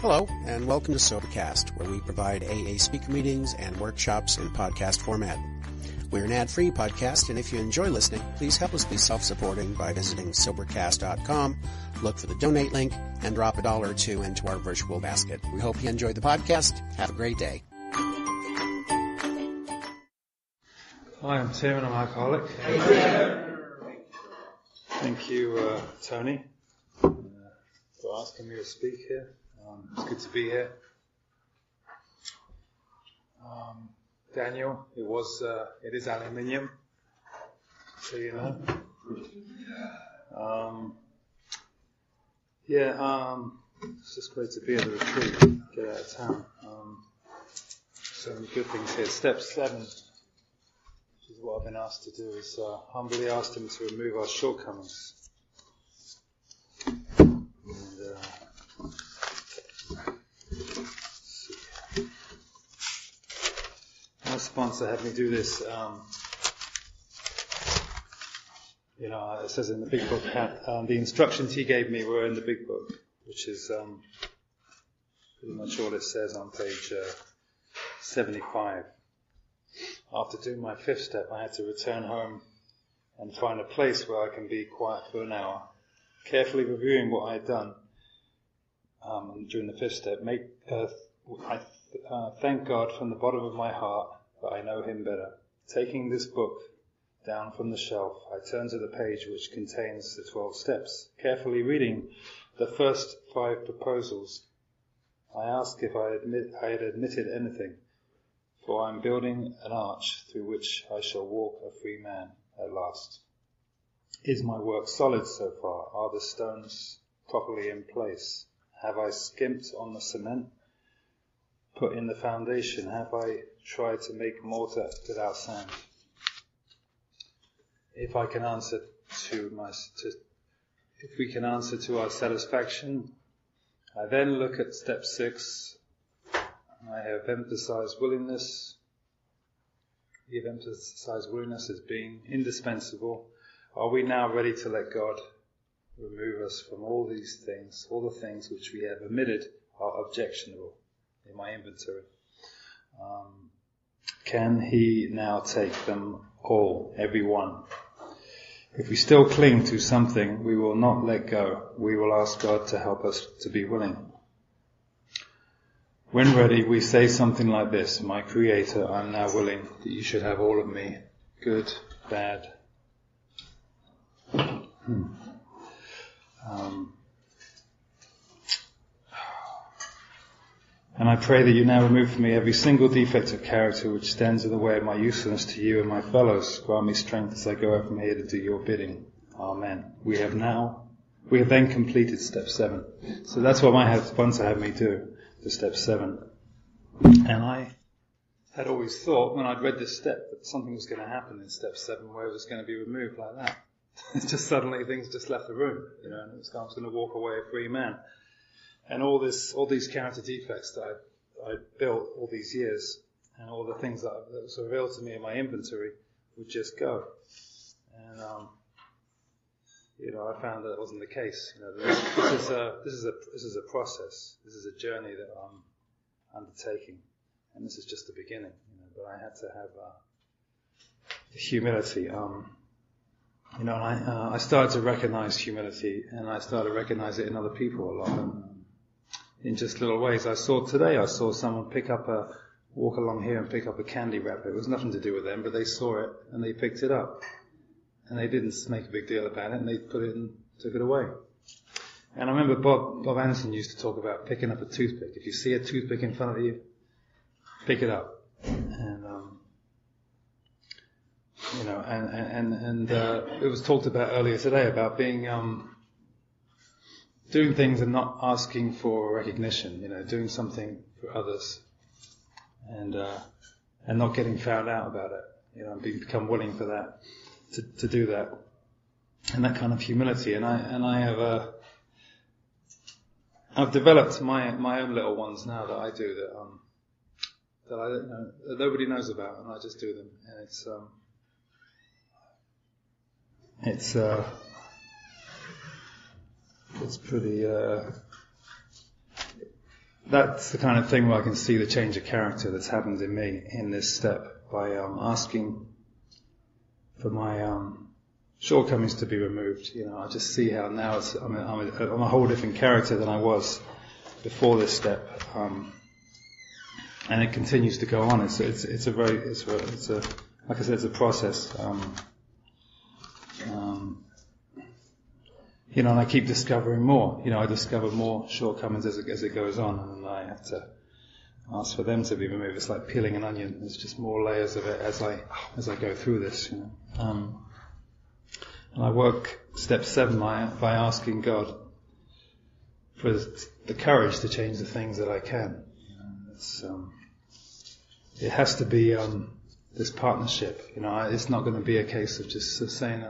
Hello, and welcome to Sobercast, where we provide AA speaker meetings and workshops in podcast format. We're an ad-free podcast, and if you enjoy listening, please help us be self-supporting by visiting Sobercast.com, look for the donate link, and drop $1 or $2 into our virtual basket. We hope you enjoyed the podcast. Have a great day. Hi, I'm Tim, and I'm an alcoholic. Thank you, Tony, for asking me to speak here. It's good to be here. Daniel, it is aluminium, so you know. It's just great to be at the retreat, get out of town. So many good things here. Step 7, which is what I've been asked to do, is humbly asked him to remove our shortcomings. My sponsor had me do this. It says in the big book, the instructions he gave me were in the big book, which is pretty much all it says on page 75. After doing my 5th step, I had to return home and find a place where I can be quiet for an hour, carefully reviewing what I had done during the 5th step. I thank God from the bottom of my heart that I know Him better. Taking this book down from the shelf, I turn to the page which contains the 12 steps. Carefully reading the first 5 proposals, I ask if I had admitted anything, for I am building an arch through which I shall walk a free man at last. Is my work solid so far? Are the stones properly in place? Have I skimped on the cement? Put in the foundation? Have I tried to make mortar without sand? If we can answer to our satisfaction, I then look at step 6. I have emphasized willingness. We have emphasized willingness as being indispensable. Are we now ready to let God remove us from all these things, all the things which we have omitted are objectionable in my inventory? Can He now take them all, every one? If we still cling to something, we will not let go. We will ask God to help us to be willing. When ready, we say something like this: My Creator, I am now willing that you should have all of me, good, bad. And I pray that you now remove from me every single defect of character which stands in the way of my usefulness to you and my fellows. Grant me strength as I go out from here to do your bidding. Amen. We have then completed step 7. So that's what my sponsor had me do, the step 7. And I had always thought, when I'd read this step, that something was going to happen in step 7 where it was going to be removed like that. It's just suddenly things just left the room, and I was going to walk away a free man. And all these character defects that I built all these years, and all the things that was revealed to me in my inventory would just go. And I found that wasn't the case. This is a process. This is a journey that I'm undertaking, and this is just the beginning. But I had to have humility. And I started to recognize humility, and I started to recognize it in other people a lot. In just little ways. I saw someone walk along here and pick up a candy wrapper. It was nothing to do with them, but they saw it and they picked it up. And they didn't make a big deal about it, and they put it and took it away. And I remember Bob Anderson used to talk about picking up a toothpick. If you see a toothpick in front of you, pick it up. And it was talked about earlier today about being doing things and not asking for recognition, doing something for others, and not getting found out about it, and become willing for that, to do that, and that kind of humility. And I've developed my own little ones now that I do that nobody knows about, and I just do them, and it's It's pretty, that's the kind of thing where I can see the change of character that's happened in me in this step by asking for my shortcomings to be removed. I just see how now I'm a whole different character than I was before this step, and it continues to go on. It's a like I said, it's a process. And I keep discovering more. I discover more shortcomings as it goes on, and I have to ask for them to be removed. It's like peeling an onion. There's just more layers of it as I go through this. And I work step 7 by asking God for the courage to change the things that I can. It has to be this partnership. It's not going to be a case of just saying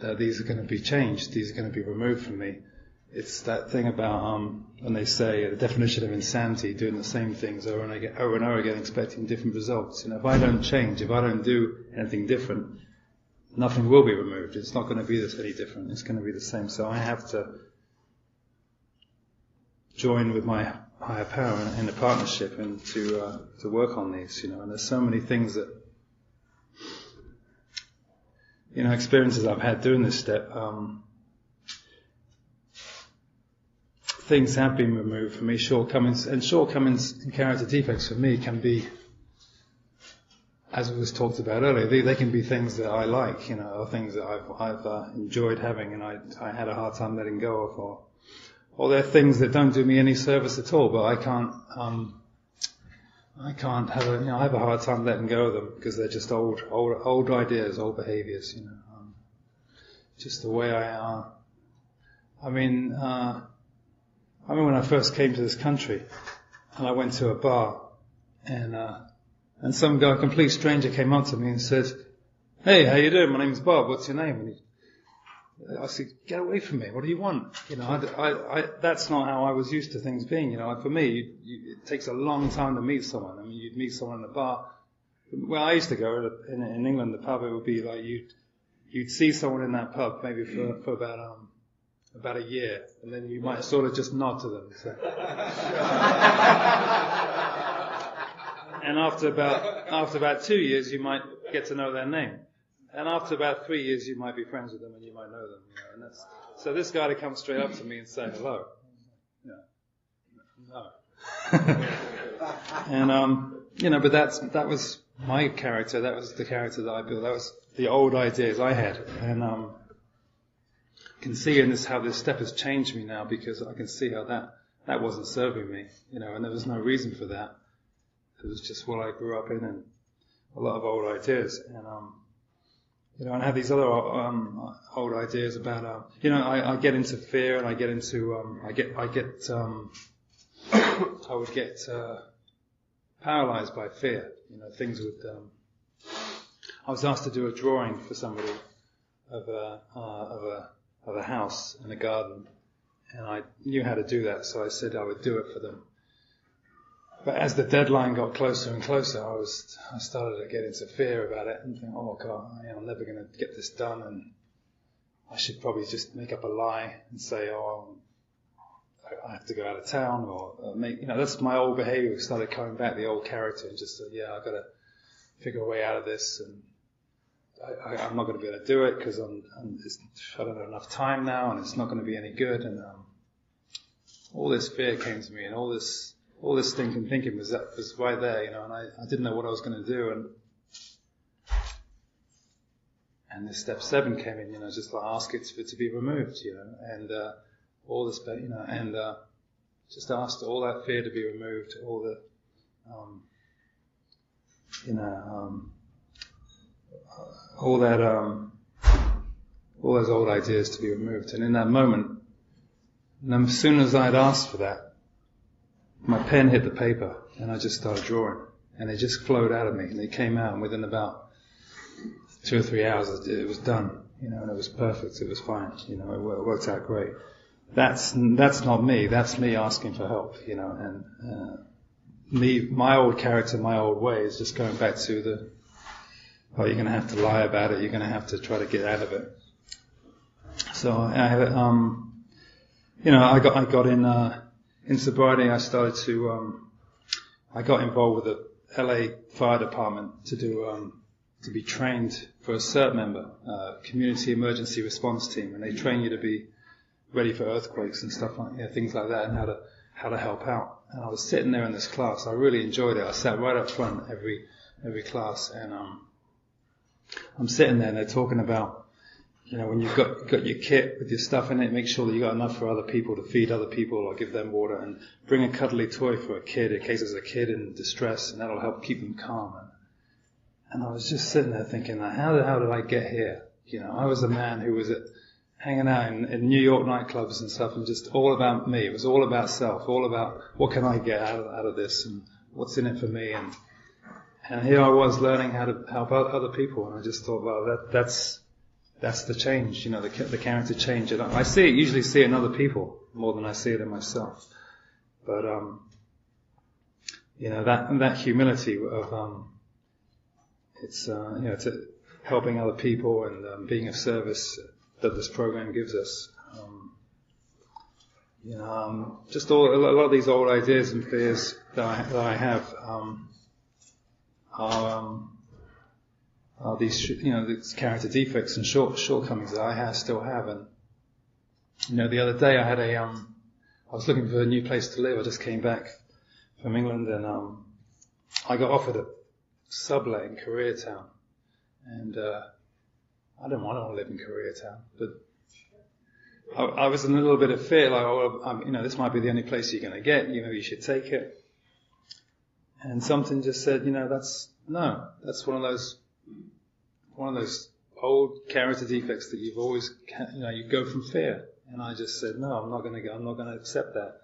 that these are going to be changed, these are going to be removed from me. It's that thing about when they say the definition of insanity, doing the same things over and over again, expecting different results. If I don't change, if I don't do anything different, nothing will be removed. It's not going to be any different. It's going to be the same. So I have to join with my higher power in a partnership and to work on these. And there's so many things that experiences I've had doing this step. Things have been removed from me, shortcomings and character defects for me can be, as was talked about earlier, they can be things that I like, or things that I've enjoyed having and I had a hard time letting go of, or they're things that don't do me any service at all, but I have a hard time letting go of them because they're just old ideas, old behaviors, just the way I are. I mean, when I first came to this country and I went to a bar and some guy, a complete stranger, came up to me and said, "Hey, how you doing? My name's Bob. What's your name?" And I said, "Get away from me. What do you want?" That's not how I was used to things being. For me, it takes a long time to meet someone. I mean, you'd meet someone in a bar. Well, I used to go in England. The pub, it would be like you'd see someone in that pub maybe for about a year, and then you might sort of just nod to them. So. And after about 2 years, you might get to know their name. And after about 3 years, you might be friends with them and you might know them. And so this guy to come straight up to me and say hello. No. And, but that was my character. That was the character that I built. That was the old ideas I had. And, can see in this how this step has changed me now, because I can see how that wasn't serving me, and there was no reason for that. It was just what I grew up in and a lot of old ideas. And, and I have these other old ideas about, I get into fear, and I get into, I would get paralyzed by fear. Things would. I was asked to do a drawing for somebody of a house and a garden, and I knew how to do that, so I said I would do it for them. But as the deadline got closer and closer, I started to get into fear about it and think, oh God, I'm never going to get this done, and I should probably just make up a lie and say, I have to go out of town, or that's my old behavior. Started coming back, the old character, and just said, I've got to figure a way out of this, and I'm not going to be able to do it because I don't have enough time now, and it's not going to be any good. And all this fear came to me, and all this thinking was right there, and I didn't know what I was going to do, and this step 7 came in, just like ask it for it to be removed, and all this, and just asked all that fear to be removed, all the, all those old ideas to be removed. And in that moment, and as soon as I'd asked for that, my pen hit the paper and I just started drawing, and it just flowed out of me, and it came out, and within about 2 or 3 hours it was done, and it was perfect, it was fine, it worked out great. That's not me, that's me asking for help, and my old character, my old way is just going back to you're going to have to lie about it, you're going to have to try to get out of it. So I have, I got in in sobriety, I started to, I got involved with the LA Fire Department to be trained for a CERT member, Community Emergency Response Team, and they train you to be ready for earthquakes and stuff like things like that, and how to help out. And I was sitting there in this class. I really enjoyed it. I sat right up front every class, and I'm sitting there, and they're talking about, when you've got your kit with your stuff in it, make sure that you got enough for other people to feed other people or give them water, and bring a cuddly toy for a kid in case there's a kid in distress, and that'll help keep them calm. And I was just sitting there thinking, how the hell did I get here? I was a man who was hanging out in New York nightclubs and stuff, and just all about me. It was all about self, all about what can I get out of this, and what's in it for me. And here I was learning how to help out other people, and I just thought, well, that's the change, the character change. And I usually see it in other people more than I see it in myself. But that humility of it's helping other people and being of service that this program gives us. Just a lot of these old ideas and fears that I have are these these character defects and shortcomings that I still have. And the other day I was looking for a new place to live. I just came back from England, and I got offered a sublet in Koreatown, and I didn't want to live in Koreatown, but I was in a little bit of fear, like, this might be the only place you're going to get. You should take it. And something just said, that's one of those old character defects that you've always, you go from fear. And I just said, no, I'm not going to accept that.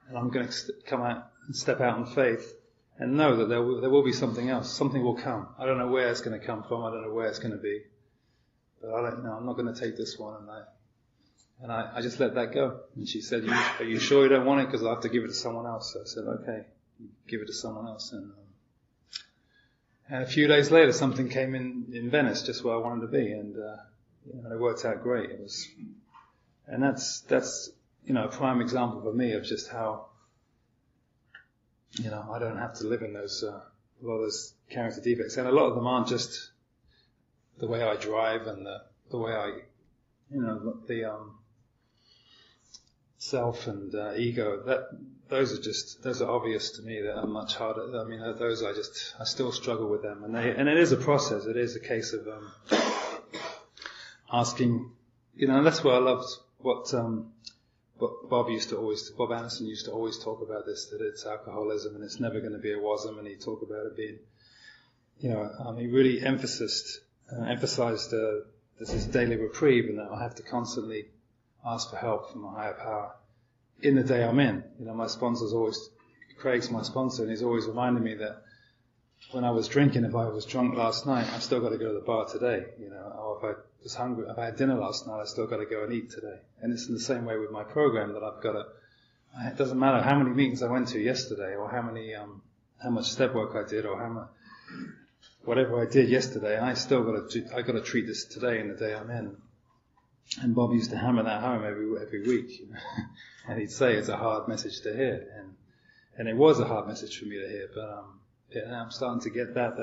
And I'm going to come out and step out in faith and know that there will be something else. Something will come. I don't know where it's going to come from. I don't know where it's going to be. But I'm not going to take this one. And I just let that go. And she said, are you sure you don't want it? Because I'll have to give it to someone else. So I said, okay, give it to someone else. And a few days later, something came in Venice, just where I wanted to be. And it worked out great. And that's a prime example for me of just how, I don't have to live in those, a lot of those character defects. And a lot of them aren't just the way I drive and the way I, the self and ego. Those are obvious to me. That are much harder. I mean, those I still struggle with them. And it is a process. It is a case of asking, and that's why I loved what Bob Anderson used to always talk about this, that it's alcoholism and it's never going to be a wasm, and he talked about it being, he really emphasized this daily reprieve, and that I have to constantly ask for help from a higher power in the day I'm in. My sponsor's always, Craig's my sponsor, and he's always reminding me that when I was drinking, if I was drunk last night, I've still got to go to the bar today, or if I was hungry, if I had dinner last night, I still got to go and eat today. And it's in the same way with my program, that I've got to, it doesn't matter how many meetings I went to yesterday, or how much step work I did, or whatever I did yesterday, I got to treat this today and the day I'm in. And Bob used to hammer that home every week, and he'd say it's a hard message to hear, and it was a hard message for me to hear, but I'm starting to get that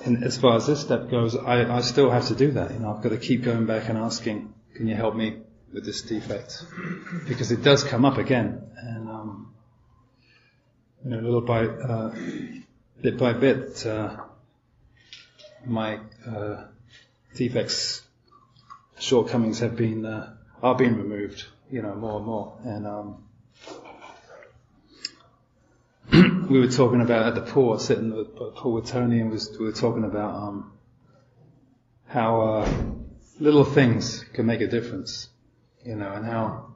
and as far as this step goes, I still have to do that. I've got to keep going back and asking, can you help me with this defect? Because it does come up again, and bit by bit, my defects, shortcomings are being removed, more and more. And we were talking about at the pool, sitting at the pool with Tony, and we were talking about how little things can make a difference, and how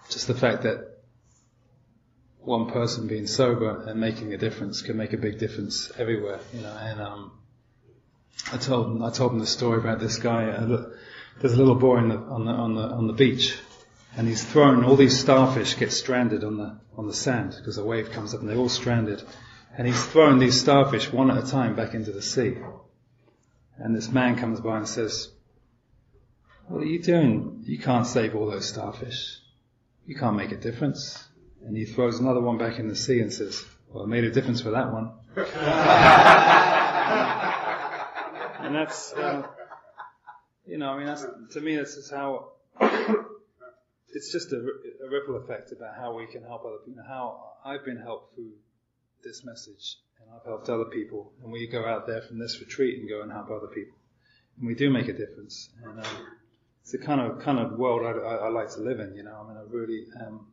just the fact that one person being sober and making a difference can make a big difference everywhere, And I told him the story about this guy. There's a little boy on the beach, and he's thrown all these starfish get stranded on the sand because a wave comes up and they're all stranded, and he's thrown these starfish one at a time back into the sea. And this man comes by and says, what are you doing? You can't save all those starfish. You can't make a difference. And he throws another one back in the sea and says, well, I made a difference for that one. And that's, that's, to me, this is how, it's just a ripple effect about how we can help other people, how I've been helped through this message, and I've helped other people, and we go out there from this retreat and go and help other people. And we do make a difference. And it's the kind of world I like to live in, I really am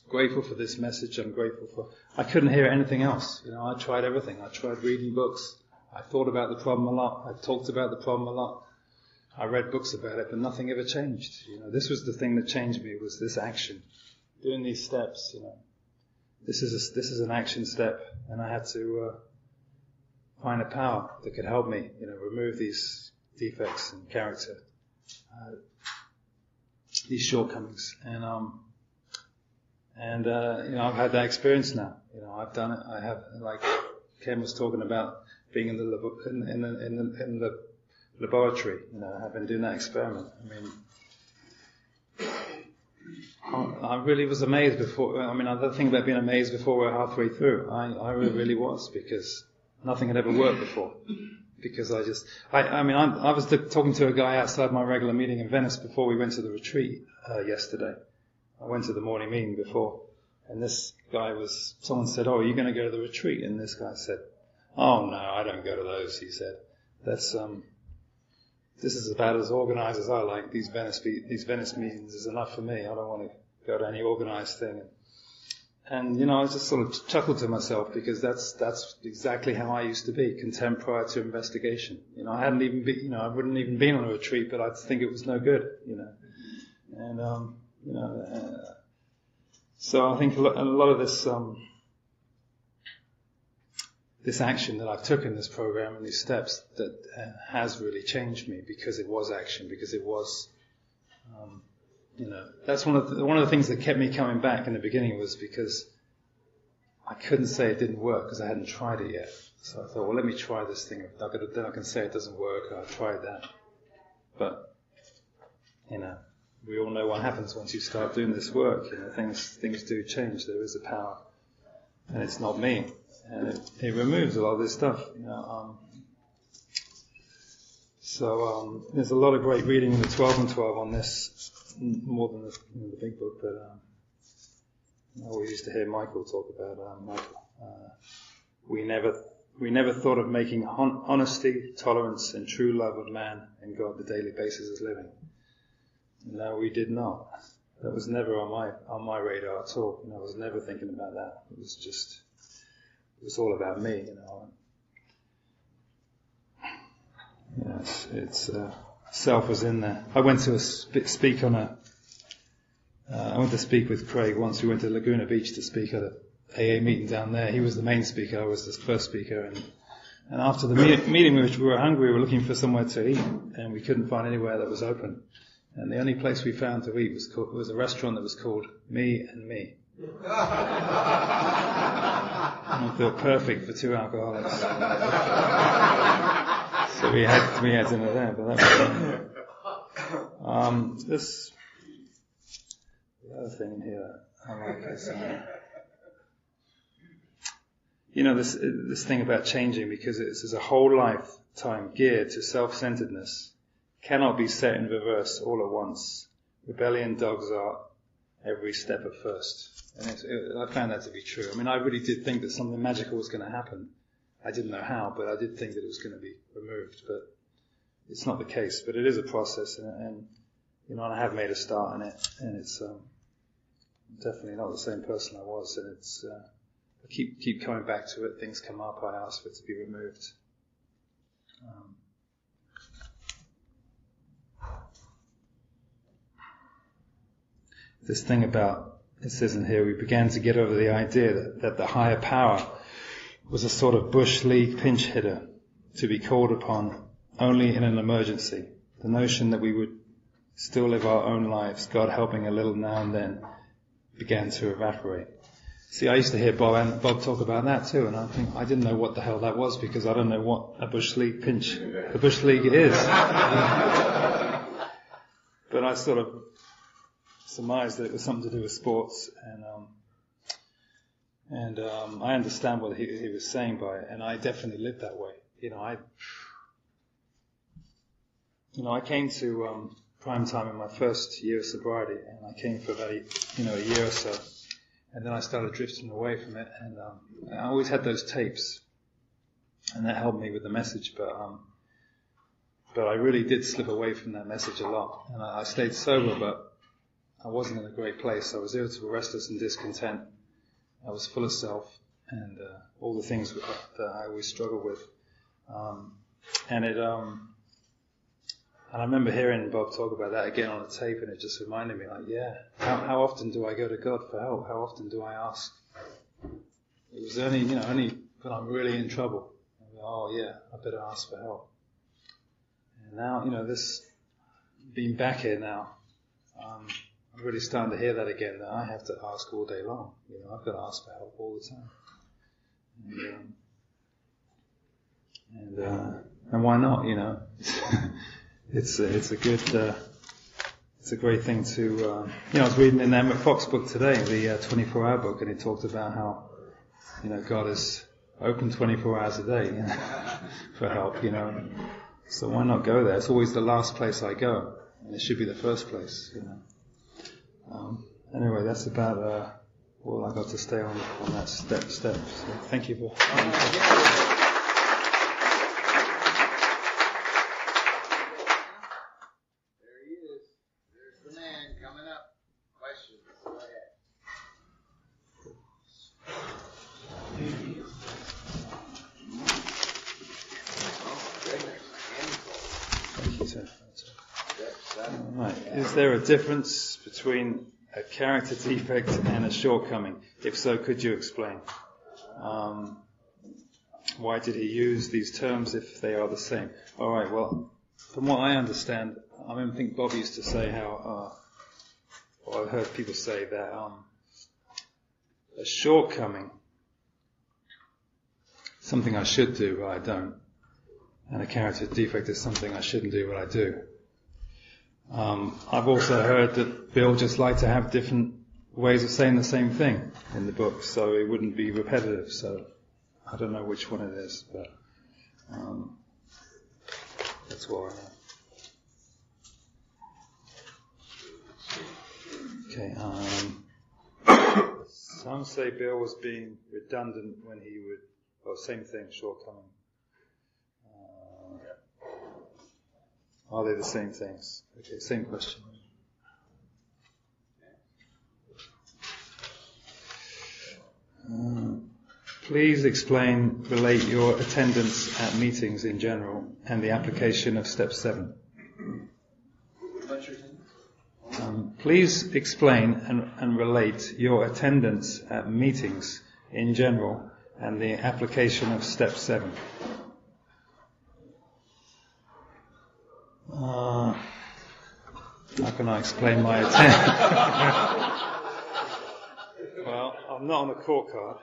grateful for this message. I'm grateful for, I couldn't hear anything else. I tried everything. I tried reading books. I thought about the problem a lot. I talked about the problem a lot. I read books about it, but nothing ever changed. This was the thing that changed me, was this action. Doing these steps, This is an action step, and I had to find a power that could help me, remove these defects in character, these shortcomings, and I've had that experience now. I've done it. I have, like Ken was talking about, being in the laboratory. I've been doing that experiment. I really was amazed before. The thing about being amazed before we're halfway through, I really was, because nothing had ever worked before. Because I was talking to a guy outside my regular meeting in Venice before we went to the retreat yesterday. I went to the morning meeting before, and this guy someone said, "Oh, are you going to go to the retreat?" And this guy said, "Oh no, I don't go to those." He said, "This is about as organized as I like. These Venice meetings is enough for me. I don't want to go to any organized thing." And I just sort of chuckled to myself, because that's exactly how I used to be, content prior to investigation. I hadn't even been, I wouldn't even been on a retreat, but I'd think it was no good, And so I think a lot of this this action that I've took in this program and these steps that has really changed me, because it was action, because it was, that's one of the things that kept me coming back in the beginning, was because I couldn't say it didn't work because I hadn't tried it yet. So I thought, well, let me try this thing. Then I can say it doesn't work. I tried that. But, we all know what happens once you start doing this work. Things do change. There is a power, and it's not me. And it removes a lot of this stuff. So there's a lot of great reading in the 12 and 12 on this, more than the big book. But we used to hear Michael talk about we never thought of making honesty, tolerance, and true love of man and God the daily basis of living. No, we did not. That was never on my radar at all. I was never thinking about that. It was all about me. Yes, it's self was in there. I went to speak with Craig once. We went to Laguna Beach to speak at a AA meeting down there. He was the main speaker. I was the first speaker. And after the meeting, we were hungry. We were looking for somewhere to eat, and we couldn't find anywhere that was open. And the only place we found to eat was a restaurant that was called Me and Me. And I felt perfect for two alcoholics. So we had dinner there, but that was the other thing in here I like is this thing about changing, because it's a whole lifetime geared to self-centeredness, cannot be set in reverse all at once. Rebellion dogs are every step at first. And I found that to be true. I really did think that something magical was going to happen. I didn't know how, but I did think that it was going to be removed. But it's not the case. But it is a process, and I have made a start in it, and it's definitely not the same person I was. And it's I keep coming back to it. Things come up. I ask for it to be removed. This thing about, it says in here, we began to get over the idea that the higher power was a sort of bush league pinch hitter to be called upon only in an emergency. The notion that we would still live our own lives, God helping a little now and then, began to evaporate. See, I used to hear Bob talk about that too, and I didn't know what the hell that was, because I don't know what a bush league is. but I sort of surmised that it was something to do with sports, and I understand what he was saying by it, and I definitely lived that way. I came to prime time in my first year of sobriety, and I came for about a year or so, and then I started drifting away from it, and I always had those tapes, and that helped me with the message, but I really did slip away from that message a lot, and I stayed sober, but I wasn't in a great place. I was irritable, restless, and discontent. I was full of self, and all the things that I always struggle with, and I remember hearing Bob talk about that again on the tape, and it just reminded me, how often do I go to God for help? How often do I ask? It was only when I'm really in trouble. I better ask for help. And now, this being back here now, I'm really starting to hear that again, that I have to ask all day long. I've got to ask for help all the time. And why not, It's a great thing to, I was reading in Emmett Fox's book today, the 24-hour book, and he talked about how, God is open 24 hours a day, for help, So why not go there? It's always the last place I go, and it should be the first place, Anyway, that's about all I got to stay on that step. So thank you for... Is there a difference between a character defect and a shortcoming? If so, could you explain? Why did he use these terms if they are the same? All right, well, from what I understand, I think Bob used to say how, or I've heard people say that a shortcoming, something I should do but I don't, and a character defect is something I shouldn't do but I do. I've also heard that Bill just liked to have different ways of saying the same thing in the book, so it wouldn't be repetitive. So I don't know which one it is, but that's what I know. Okay. Some say Bill was being redundant when he would. Oh, same thing, shortcoming. Are they the same things? Okay, same question. Please relate your attendance at meetings in general and the application of step 7. Please explain and relate your attendance at meetings in general and the application of step 7. How can I explain my attendance? Well, I'm not on the court card.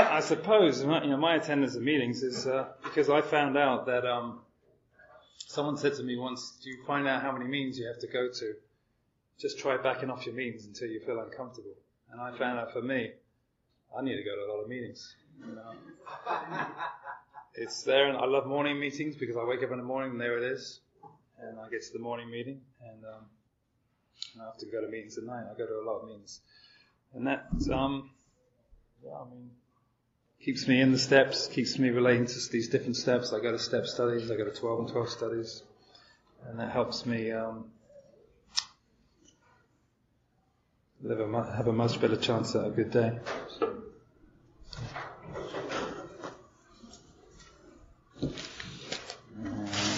I suppose my attendance at meetings is because I found out that someone said to me once, "Do you find out how many meetings you have to go to? Just try backing off your meetings until you feel uncomfortable." And I found out for me, I need to go to a lot of meetings. It's there, and I love morning meetings because I wake up in the morning and there it is, and I get to the morning meeting, and I have to go to meetings at night. I go to a lot of meetings, and that keeps me in the steps, keeps me relating to these different steps. I go to step studies, I go to 12 and 12 studies, and that helps me have a much better chance at a good day.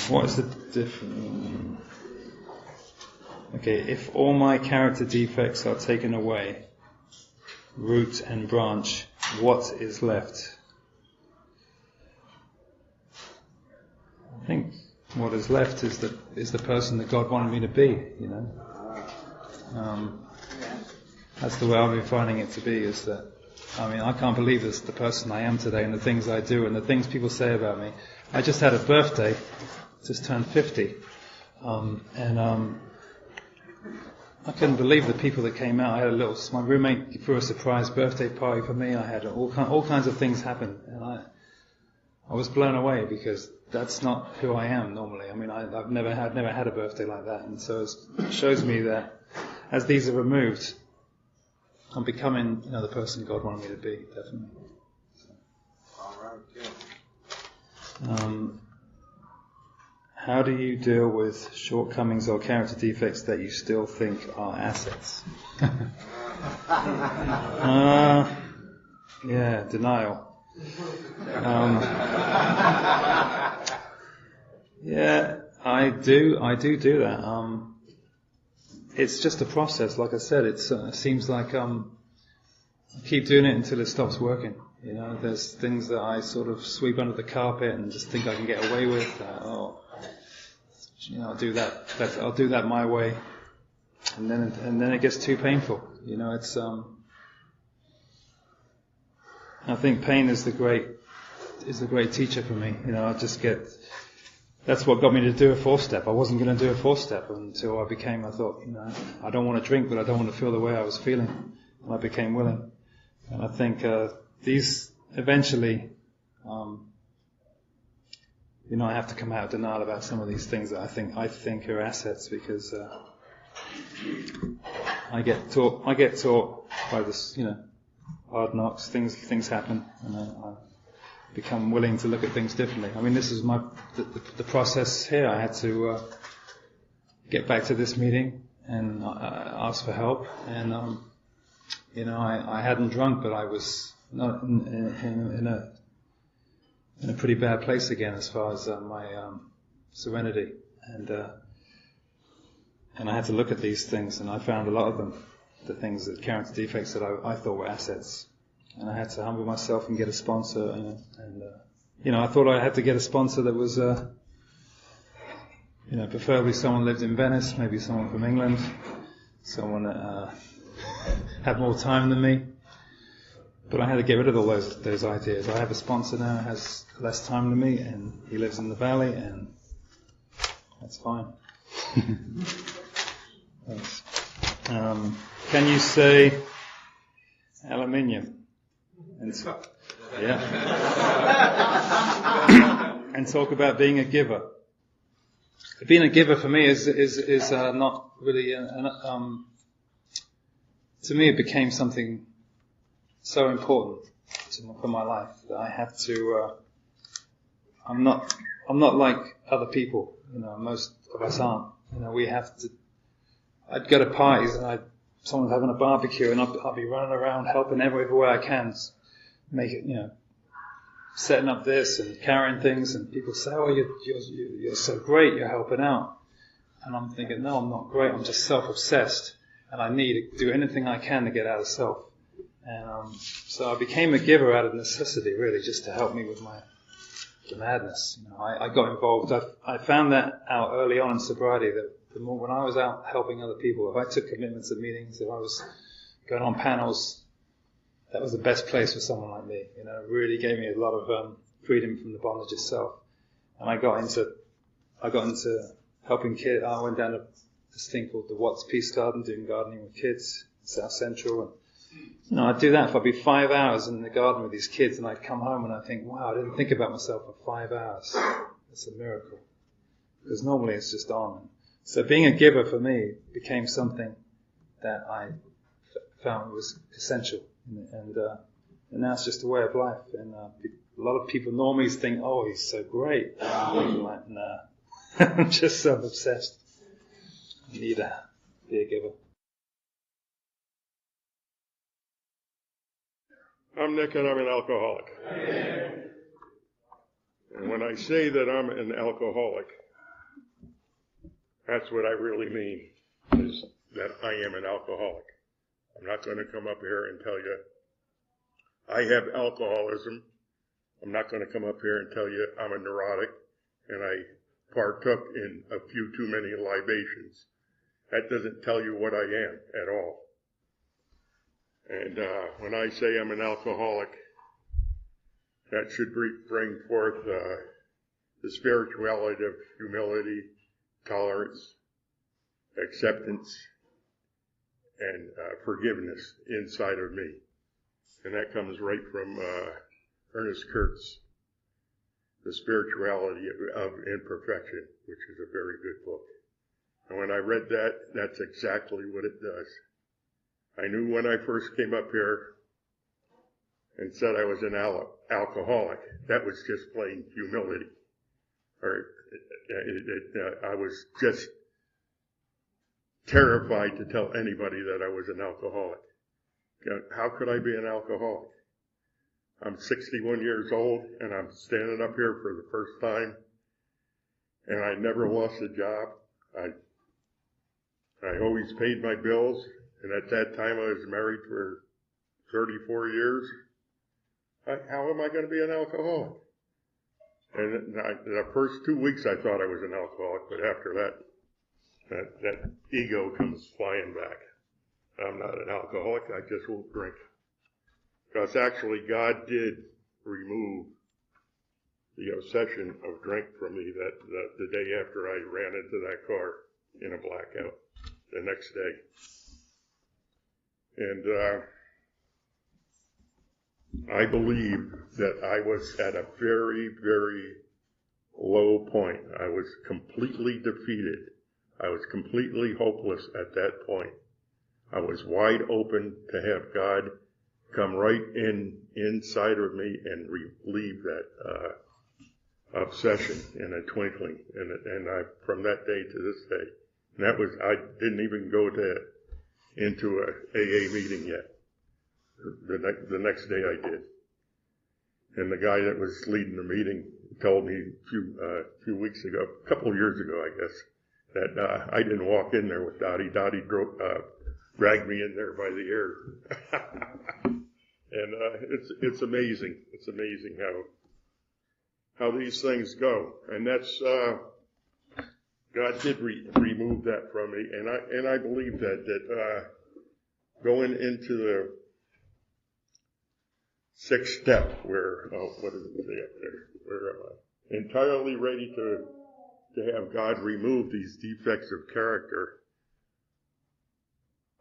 What is the difference? Okay, if all my character defects are taken away, root and branch, what is left? I think what is left is the person that God wanted me to be, That's the way I've been finding it to be, is that, I can't believe this, the person I am today and the things I do and the things people say about me. I just had a birthday, just turned 50, I couldn't believe the people that came out. I had my roommate threw a surprise birthday party for me. I had all kinds of things happen, and I was blown away, because that's not who I am normally. I've never had a birthday like that, and so it shows me that as these are removed, I'm becoming, the person God wanted me to be, definitely. All right, good. How do you deal with shortcomings or character defects that you still think are assets? Denial. I do that. It's just a process, like I said. It seems like I keep doing it until it stops working. There's things that I sort of sweep under the carpet and just think I can get away with. I'll do that. I'll do that my way, and then it gets too painful. It's. I think pain is the great teacher for me. That's what got me to do a 4-step. I wasn't going to do a 4-step until I thought, I don't want to drink, but I don't want to feel the way I was feeling, and I became willing. And I think these eventually. I have to come out of denial about some of these things that I think are assets, because I get taught by this, hard knocks. Things happen, and I become willing to look at things differently. This is the process here. I had to get back to this meeting and ask for help, and I hadn't drunk, but I was not in a pretty bad place again as far as my serenity, and I had to look at these things, and I found a lot of them, the things, that character defects that I thought were assets, and I had to humble myself and get a sponsor, and I thought I had to get a sponsor that was preferably someone lived in Venice, maybe someone from England, someone that had more time than me. But I had to get rid of all those ideas. I have a sponsor now who has less time than me, and he lives in the valley, and that's fine. Thanks. Can you say aluminium? And talk about being a giver. Being a giver for me is not really to me it became something so important for my life that I have to. I'm not like other people. Most of us aren't. We have to. I'd go to parties and someone's having a barbecue, and I'll be running around helping everywhere I can, make it. Setting up this and carrying things, and people say, "Oh, you're so great. You're helping out," and I'm thinking, "No, I'm not great. I'm just self-obsessed, and I need to do anything I can to get out of self." And so I became a giver out of necessity, really, just to help me with the madness. I got involved. I found that out early on in sobriety, that the more when I was out helping other people, if I took commitments at meetings, if I was going on panels, that was the best place for someone like me. It really gave me a lot of freedom from the bondage itself. And I got into helping kids. I went down to this thing called the Watts Peace Garden, doing gardening with kids in South Central, and I'd do that for I'd be 5 hours in the garden with these kids, and I'd come home and I'd think, wow, I didn't think about myself for 5 hours. It's a miracle. Because normally it's just on. So being a giver for me became something that I found was essential. And now it's just a way of life. And a lot of people normally think, oh, he's so great. I'm like, nah. I'm just so obsessed. I need to be a giver. I'm Nick, and I'm an alcoholic. And when I say that I'm an alcoholic, that's what I really mean, is that I am an alcoholic. I'm not going to come up here and tell you I have alcoholism. I'm not going to come up here and tell you I'm a neurotic and I partook in a few too many libations. That doesn't tell you what I am at all. And when I say I'm an alcoholic, that should bring forth the spirituality of humility, tolerance, acceptance, and forgiveness inside of me. And that comes right from Ernest Kurtz, The Spirituality of Imperfection, which is a very good book. And when I read that, that's exactly what it does. I knew when I first came up here and said I was an alcoholic, that was just plain humility. I was just terrified to tell anybody that I was an alcoholic. How could I be an alcoholic? I'm 61 years old, and I'm standing up here for the first time, and I never lost a job. I always paid my bills, and at that time I was married for 34 years. How am I going to be an alcoholic? And the first 2 weeks I thought I was an alcoholic, but after that ego comes flying back. I'm not an alcoholic, I just won't drink. Because actually God did remove the obsession of drink from me the day after I ran into that car in a blackout the next day. And I believe that I was at a very, very low point. I was completely defeated. I was completely hopeless at that point. I was wide open to have God come right inside of me and relieve that obsession in a twinkling. And I, from that day to this day, and that was, I didn't even go into a AA meeting yet. The next day I did. And the guy that was leading the meeting told me a few weeks ago, a couple of years ago, I guess, that I didn't walk in there with Dottie. Dottie dragged me in there by the ear. And it's amazing. It's amazing how these things go. And that's God did remove that from me, and I believe that going into the sixth step, where what does it say up there? Where am I? Entirely ready to have God remove these defects of character.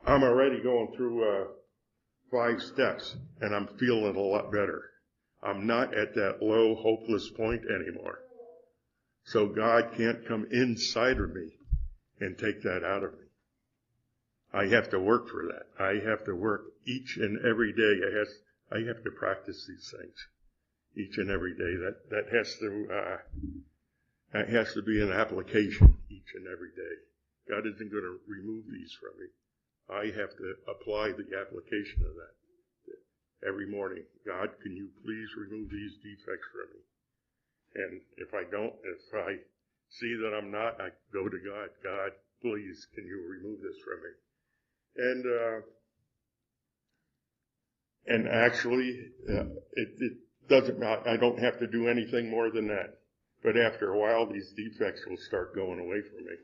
I'm already going through 5 steps, and I'm feeling a lot better. I'm not at that low, hopeless point anymore. So God can't come inside of me and take that out of me. I have to work for that. I have to work each and every day. I have to practice these things each and every day. That has to be an application each and every day. God isn't going to remove these from me. I have to apply the application of that every morning. God, can you please remove these defects from me? And if I don't, if I see that I'm not, I go to God. God, please, can you remove this from me? And actually, it doesn't. I don't have to do anything more than that. But after a while, these defects will start going away from me,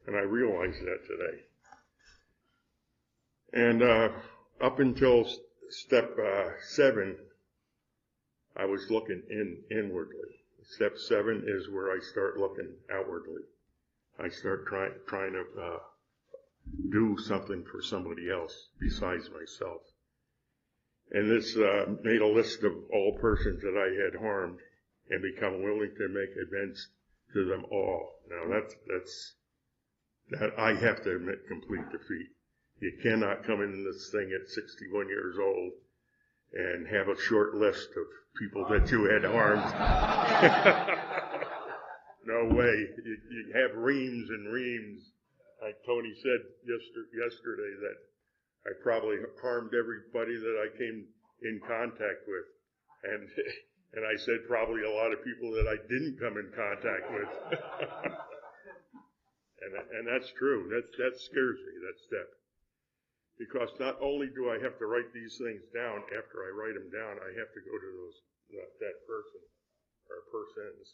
and I realize that today. And up until step 7, I was looking inwardly. Step 7 is where I start looking outwardly. I start trying to do something for somebody else besides myself. And this made a list of all persons that I had harmed and become willing to make amends to them all. Now that I have to admit complete defeat. You cannot come in this thing at 61 years old and have a short list of people that you had harmed. No way. You have reams and reams. Like Tony said yesterday, that I probably harmed everybody that I came in contact with. And I said probably a lot of people that I didn't come in contact with. and that's true. That scares me, that step. Because not only do I have to write these things down, after I write them down, I have to go to that person or persons.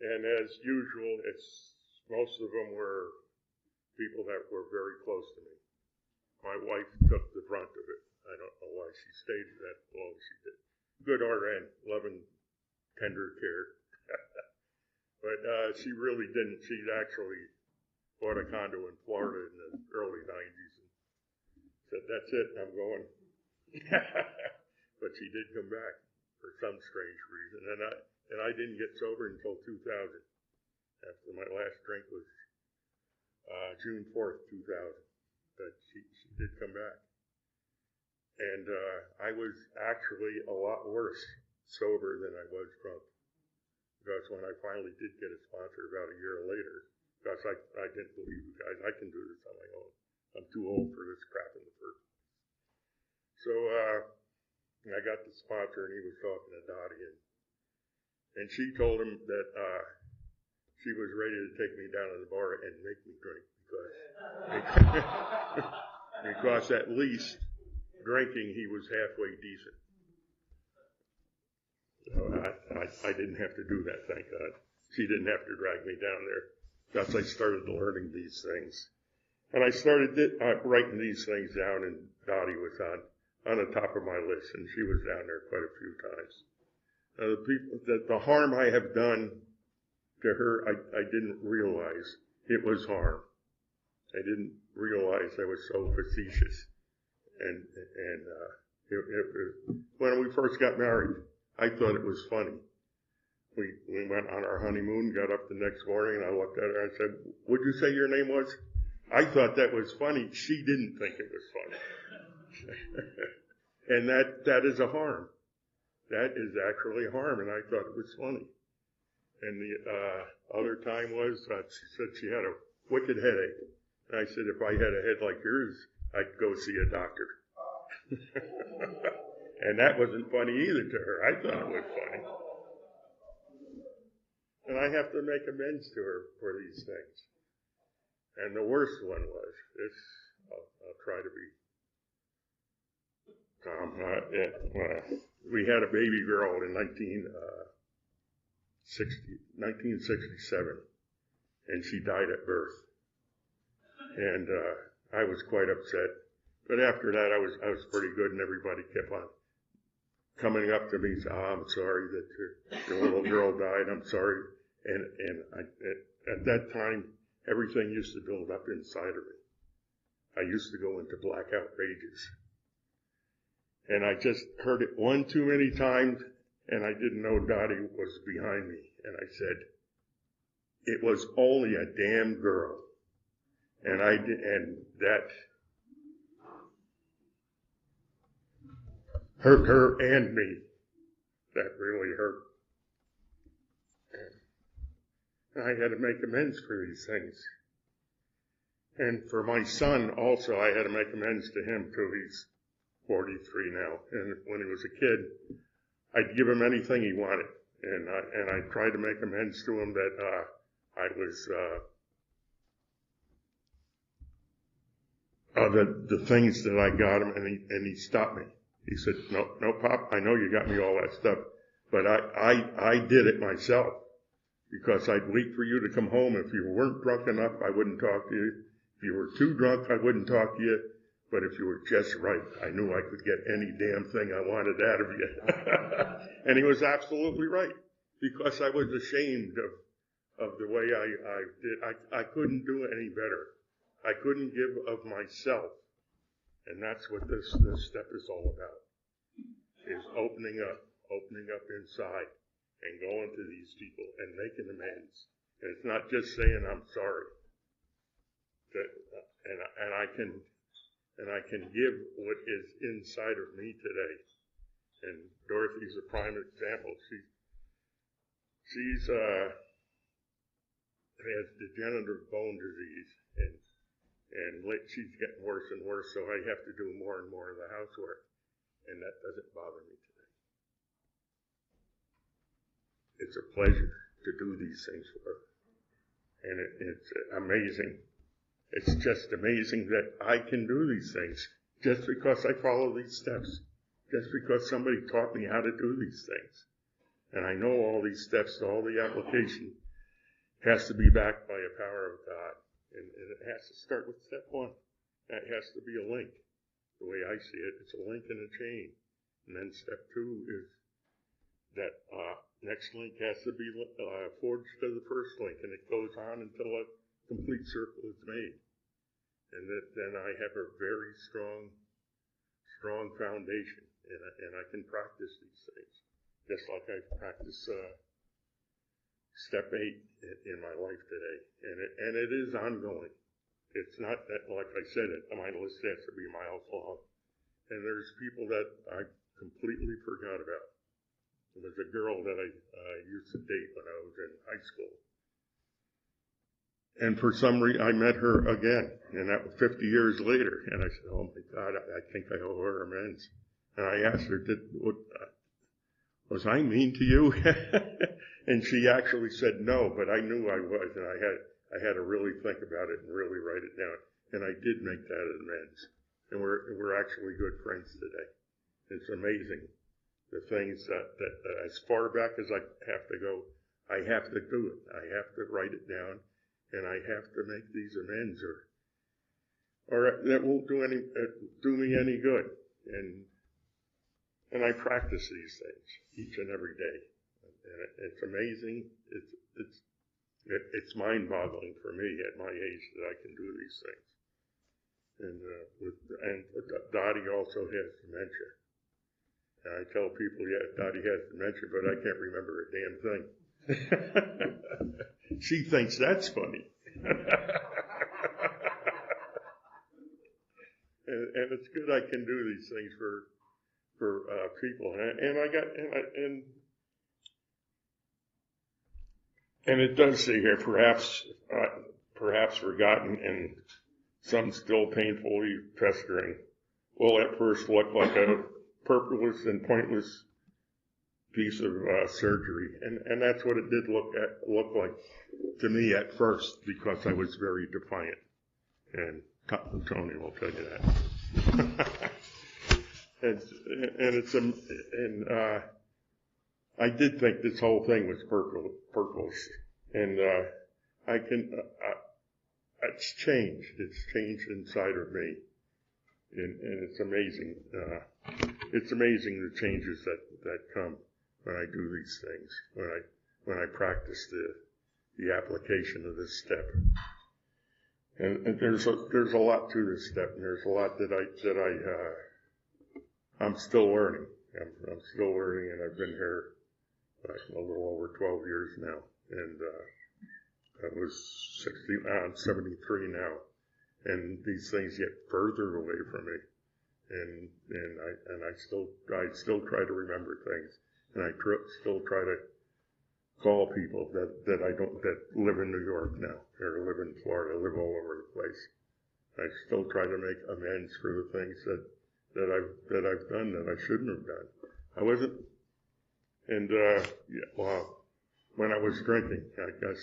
And as usual, most of them were people that were very close to me. my wife took the brunt of it. I don't know why she stayed that long. She did. Good RN, loving, tender care. But she really didn't. She'd actually bought a condo in Florida in the early 90s and said, that's it, I'm going. But she did come back for some strange reason. And I didn't get sober until 2000. After my last drink was June 4th, 2000. But she did come back. And I was actually a lot worse sober than I was drunk. Because when I finally did get a sponsor about a year later, because I didn't believe you guys, I can do this on my own. I'm too old for this crap in the first place. So I got the sponsor, and he was talking to Dottie, and she told him that she was ready to take me down to the bar and make me drink because at least drinking he was halfway decent. So I didn't have to do that, thank God. She didn't have to drag me down there. Thus I started learning these things. And I started writing these things down, and Dottie was on the top of my list, and she was down there quite a few times. The harm I have done to her, I didn't realize it was harm. I didn't realize I was so facetious. And when we first got married, I thought it was funny. We went on our honeymoon, got up the next morning, and I looked at her and I said, what'd you say your name was? I thought that was funny. She didn't think it was funny. And that is a harm. That is actually harm, and I thought it was funny. And the other time was, she said she had a wicked headache. And I said, if I had a head like yours, I'd go see a doctor. And that wasn't funny either to her. I thought it was funny. And I have to make amends to her for these things. And the worst one was this. I'll try to be calm. We had a baby girl in 1967, and she died at birth. And I was quite upset. But after that, I was pretty good, and everybody kept on coming up to me and saying, I'm sorry that your little girl died. I'm sorry. And at that time, everything used to build up inside of me. I used to go into blackout rages. And I just heard it one too many times, and I didn't know Dottie was behind me. And I said, it was only a damn girl. And that hurt her and me. That really hurt. And I had to make amends for these things. And for my son also, I had to make amends to him too. He's 43 now. And when he was a kid, I'd give him anything he wanted. And I tried to make amends to him that I was the things that I got him, and he stopped me. He said, no, Pop, I know you got me all that stuff, but I did it myself, because I'd wait for you to come home. If you weren't drunk enough, I wouldn't talk to you. If you were too drunk, I wouldn't talk to you. But if you were just right, I knew I could get any damn thing I wanted out of you. And he was absolutely right, because I was ashamed of the way I did. I couldn't do any better. I couldn't give of myself. And that's what this step is all about, is opening up inside and going to these people and making amends. And it's not just saying I'm sorry. And I can give what is inside of me today. And Dorothy's a prime example. She's has degenerative bone disease, and she's getting worse and worse, so I have to do more and more of the housework, and that doesn't bother me today. It's a pleasure to do these things for her, and it's amazing. It's just amazing that I can do these things just because I follow these steps, just because somebody taught me how to do these things. And I know all these steps, all the application has to be backed by a power of God. And it has to start with step one. That has to be a link. The way I see it, it's a link in a chain. And then step 2 is that next link has to be forged to the first link, and it goes on until a complete circle is made. And then I have a very strong foundation, and I can practice these things, just like I practice step 8 in my life today. And it is ongoing. It's not that, like I said, my list has to be miles long. And there's people that I completely forgot about. There was a girl that I used to date when I was in high school. And for some reason, I met her again, and that was 50 years later. And I said, oh my God, I think I owe her amends. And I asked her, was I mean to you? And she actually said no, but I knew I was, and I had to really think about it and really write it down. And I did make that amends. And we're actually good friends today. It's amazing. The things that as far back as I have to go, I have to do it. I have to write it down, and I have to make these amends, or that won't do me any good. And I practice these things each and every day, and it's amazing. It's mind-boggling for me at my age that I can do these things. And Dottie also has dementia. And I tell people, yeah, Dottie has dementia, but I can't remember a damn thing. She thinks that's funny. and it's good I can do these things for people. And it does say here, perhaps forgotten and some still painfully festering, will at first look like a purposeless and pointless piece of surgery, and that's what it did look like to me at first, because I was very defiant, and Tony will tell you that. I did think this whole thing was purposeless, and it's changed. It's changed inside of me, and it's amazing. It's amazing the changes that come when I do these things, when I practice the application of this step. And there's a lot to this step, and there's a lot that I'm still learning. I'm still learning, and I've been here a little over 12 years now, and I was 60. I'm 73 now, and these things get further away from me. And I still try to remember things, and I still try to call people that live in New York now, or live in Florida, live all over the place. I still try to make amends for the things that I've done that I shouldn't have done. I wasn't, and when I was drinking, I guess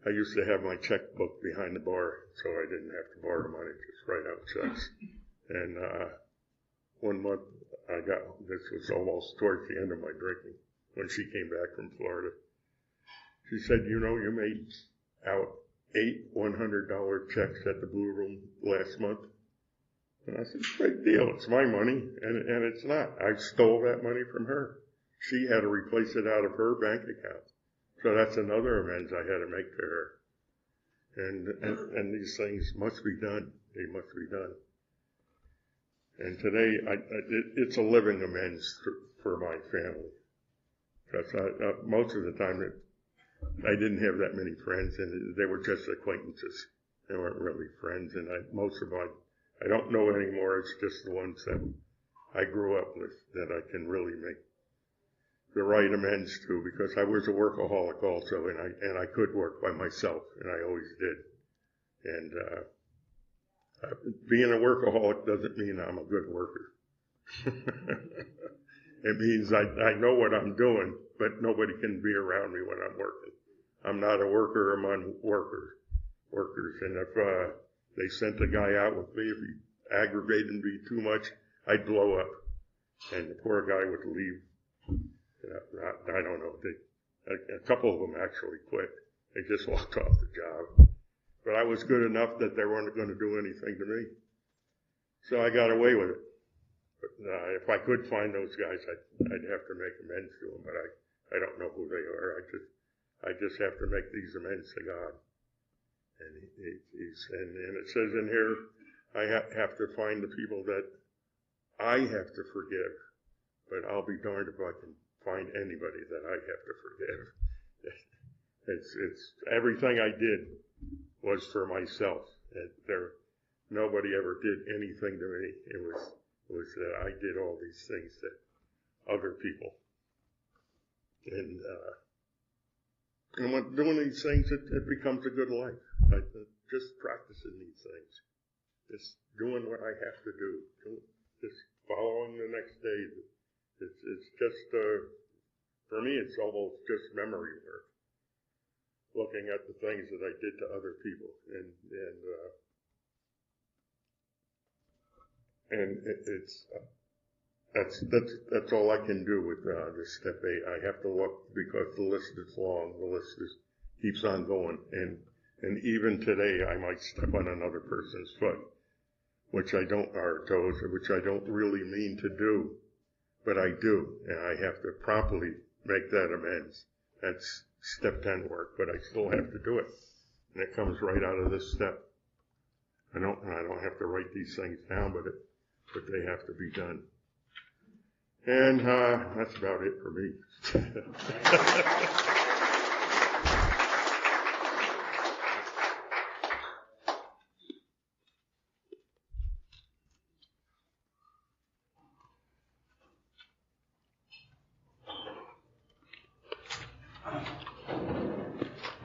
I used to have my checkbook behind the bar, so I didn't have to borrow money, just write out checks. And one month this was almost towards the end of my drinking, when she came back from Florida. She said, you made out 8 $100 checks at the Blue Room last month. And I said, great deal, it's my money, and it's not. I stole that money from her. She had to replace it out of her bank account. So that's another amends I had to make to her. And these things must be done. They must be done. And today, it's a living amends for my family. Because most of the time, I didn't have that many friends, and they were just acquaintances. They weren't really friends, and most of them I don't know anymore. It's just the ones that I grew up with that I can really make the right amends to, because I was a workaholic also, and I could work by myself, and I always did. And being a workaholic doesn't mean I'm a good worker. It means I know what I'm doing, but nobody can be around me when I'm working. I'm not a worker among workers. And if they sent a guy out with me, if he aggravated me too much, I'd blow up. And the poor guy would leave. I don't know. A couple of them actually quit. They just walked off the job. but I was good enough that they weren't going to do anything to me. So I got away with it. But if I could find those guys, I'd have to make amends to them, but I don't know who they are. I just have to make these amends to God. And and it says in here, I have to find the people that I have to forgive, but I'll be darned if I can find anybody that I have to forgive. It's everything I did was for myself. Nobody ever did anything to me. It was that I did all these things that other people. And when doing these things, it becomes a good life. Just practicing these things. Just doing what I have to do. Just following the next day. It's just, for me, it's almost just memory work. Looking at the things that I did to other people. And that's all I can do with this step 8. I have to look because the list is long. The list keeps on going. And even today, I might step on another person's foot, which I don't, or toes, which I don't really mean to do, but I do, and I have to promptly make that amends. That's step 10 work, but I still have to do it, and it comes right out of this step. I don't have to write these things down, but they have to be done. And that's about it for me.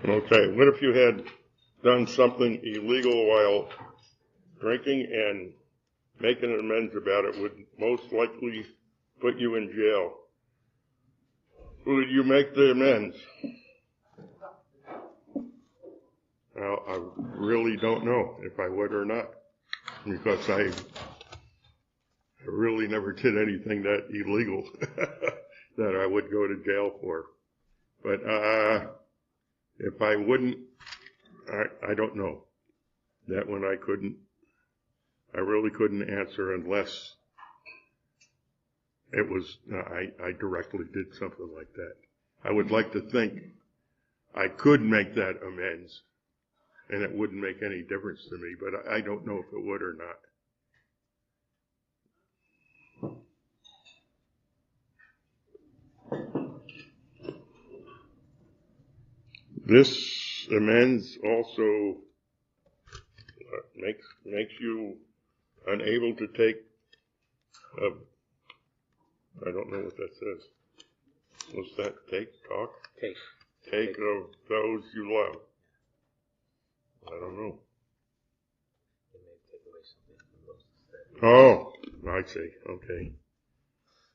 Okay, what if you had done something illegal while drinking and making amends about it would most likely put you in jail? Would you make the amends? Well, I really don't know if I would or not, because I really never did anything that illegal that I would go to jail for. But if I wouldn't, I don't know. That one I really couldn't answer unless it was, I directly did something like that. I would like to think I could make that amends and it wouldn't make any difference to me, but I don't know if it would or not. This amends also makes you unable to take, I don't know what that says. What's that? Talk? Take of those you love. I don't know. It may take away something from those. Oh, I see. Okay.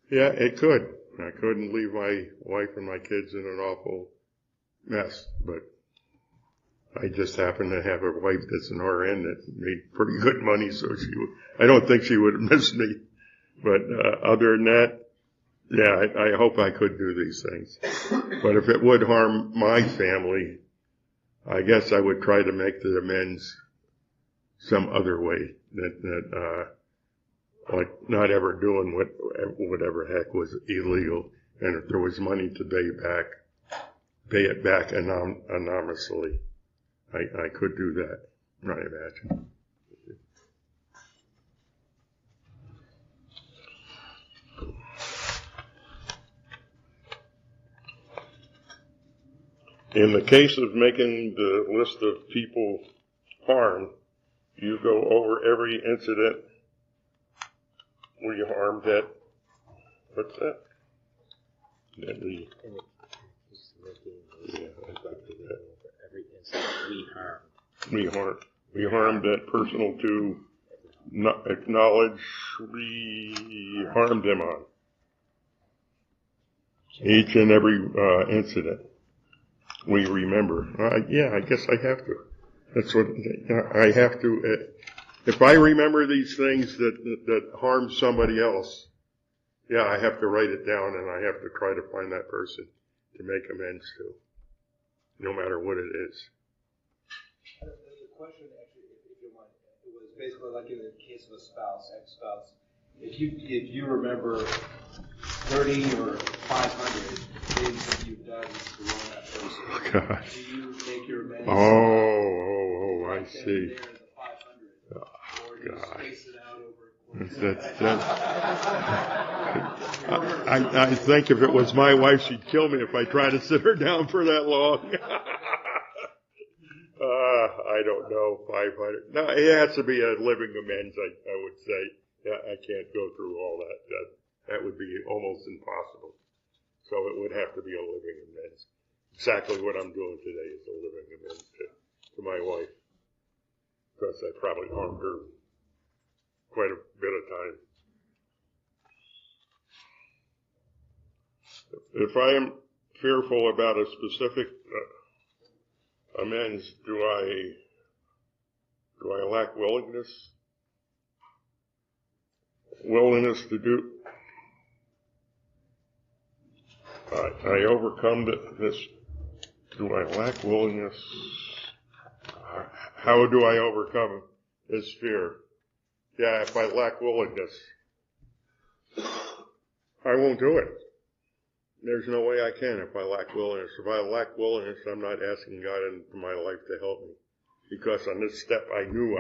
Yeah, it could. I couldn't leave my wife and my kids in an awful mess, but I just happen to have a wife that's an RN that made pretty good money, so I don't think she would have missed me. But other than that, yeah, I hope I could do these things. But if it would harm my family, I guess I would try to make the amends some other way. Like not ever doing whatever heck was illegal. And if there was money to pay it back anonymously. I could do that, I imagine. In the case of making the list of people harmed, you go over every incident where you harmed that. What's that? Yeah, I think that. Every incident We harmed that person to not acknowledge we harmed them on. Each and every incident we remember. Yeah, I guess I have to. That's what I have to. If I remember these things that harm somebody else, yeah, I have to write it down and I have to try to find that person to make amends to, no matter what it is. There's a question, actually, if you want, it was basically like in the case of a spouse, ex-spouse. If you remember 30 or 500 things that you've done to wrong that person, God. do you make your amends? I see. There, the 500, or do you God. space it out over? I think if it was my wife, she'd kill me if I tried to sit her down for that long. I don't know, 500. No, it has to be a living amends, I would say. Yeah, I can't go through all that. That would be almost impossible. So it would have to be a living amends. Exactly what I'm doing today is a living amends to my wife. Because I probably harmed her quite a bit of time. If I am fearful about a specific amends, do I lack willingness? Willingness to do? I overcome this. Do I lack willingness? How do I overcome this fear? Yeah, if I lack willingness, I won't do it. There's no way I can if I lack willingness. If I lack willingness, I'm not asking God into my life to help me. Because on this step, I knew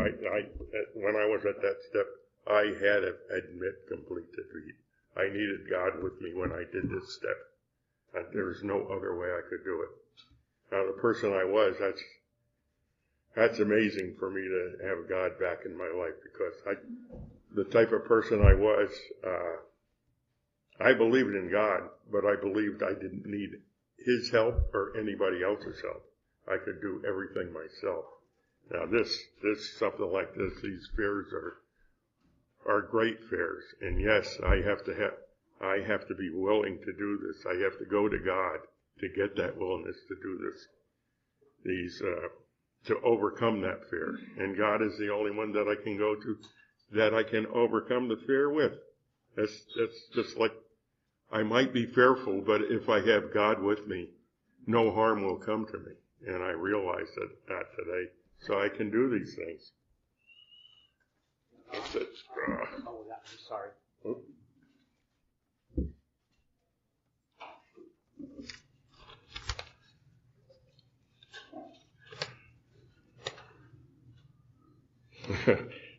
when I was at that step, I had to admit complete defeat. I needed God with me when I did this step. There was no other way I could do it. Now, the person I was, that's amazing for me to have God back in my life, because the type of person I was, I believed in God, but I believed I didn't need His help or anybody else's help. I could do everything myself. Now this something like this, these fears are great fears, and yes, I have to be willing to do this. I have to go to God to get that willingness to do this. To overcome that fear. And God is the only one that I can go to, that I can overcome the fear with. That's just like, I might be fearful, but if I have God with me, no harm will come to me. And I realize that today. So I can do these things. That's it. I'm sorry.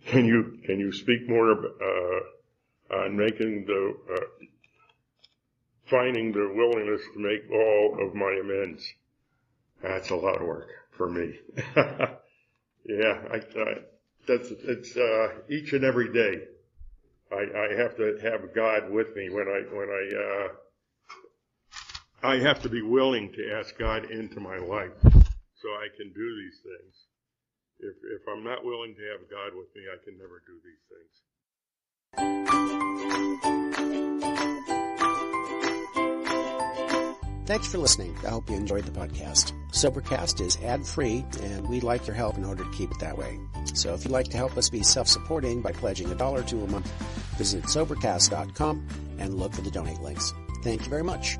Can you speak more on making finding the willingness to make all of my amends? That's a lot of work for me. Yeah, it's each and every day. I have to have God with me when I have to be willing to ask God into my life so I can do these things. If I'm not willing to have God with me, I can never do these things. Thanks for listening. I hope you enjoyed the podcast. Sobercast is ad-free, and we'd like your help in order to keep it that way. So if you'd like to help us be self-supporting by pledging $1 or $2 a month, visit Sobercast.com and look for the donate links. Thank you very much.